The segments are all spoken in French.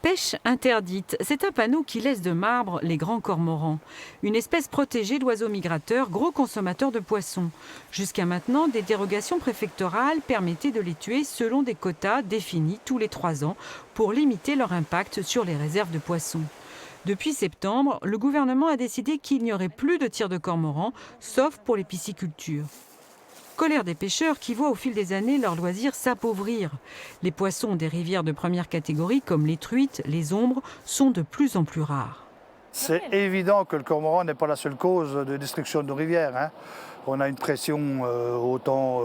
Pêche interdite, c'est un panneau qui laisse de marbre les grands cormorans. Une espèce protégée d'oiseaux migrateurs, gros consommateurs de poissons. Jusqu'à maintenant, des dérogations préfectorales permettaient de les tuer selon des quotas définis tous les 3 ans pour limiter leur impact sur les réserves de poissons. Depuis septembre, le gouvernement a décidé qu'il n'y aurait plus de tir de cormorans, sauf pour les piscicultures. Colère des pêcheurs qui voient au fil des années leurs loisirs s'appauvrir. Les poissons des rivières de première catégorie comme les truites, les ombres sont de plus en plus rares. C'est évident que le cormoran n'est pas la seule cause de destruction de nos rivières, hein. On a une pression autant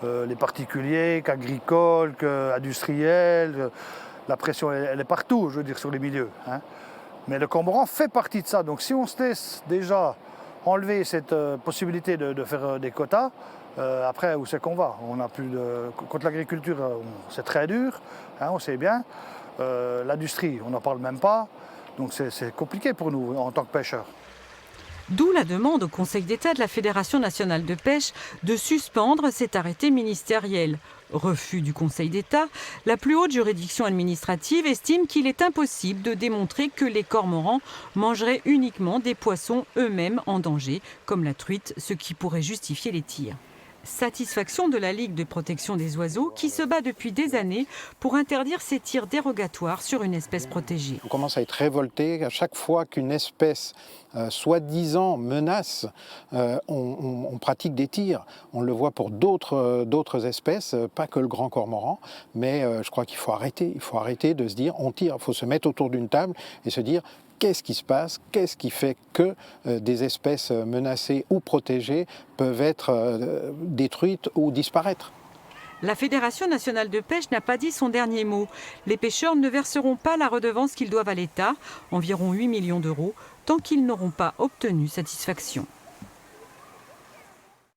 les particuliers qu'agricoles, qu'industriels. La pression elle est partout, je veux dire, sur les milieux, hein. Mais le cormoran fait partie de ça. Donc si on se laisse déjà enlever cette possibilité de faire des quotas, après, où c'est qu'on va? On n'a plus de... Contre l'agriculture, c'est très dur, hein, on sait bien. L'industrie, on n'en parle même pas. Donc c'est compliqué pour nous en tant que pêcheurs. D'où la demande au Conseil d'État de la Fédération nationale de pêche de suspendre cet arrêté ministériel. Refus du Conseil d'État, la plus haute juridiction administrative estime qu'il est impossible de démontrer que les cormorans mangeraient uniquement des poissons eux-mêmes en danger, comme la truite, ce qui pourrait justifier les tirs. Satisfaction de la Ligue de protection des oiseaux qui se bat depuis des années pour interdire ces tirs dérogatoires sur une espèce protégée. On commence à être révolté à chaque fois qu'une espèce soi-disant menace, on pratique des tirs. On le voit pour d'autres espèces, pas que le grand cormoran, mais je crois qu'il faut arrêter. Il faut arrêter de se dire on tire, il faut se mettre autour d'une table et se dire qu'est-ce qui se passe, qu'est-ce qui fait que des espèces menacées ou protégées peuvent être détruites ou disparaître. La Fédération nationale de pêche n'a pas dit son dernier mot. Les pêcheurs ne verseront pas la redevance qu'ils doivent à l'État, environ 8 millions d'euros, tant qu'ils n'auront pas obtenu satisfaction.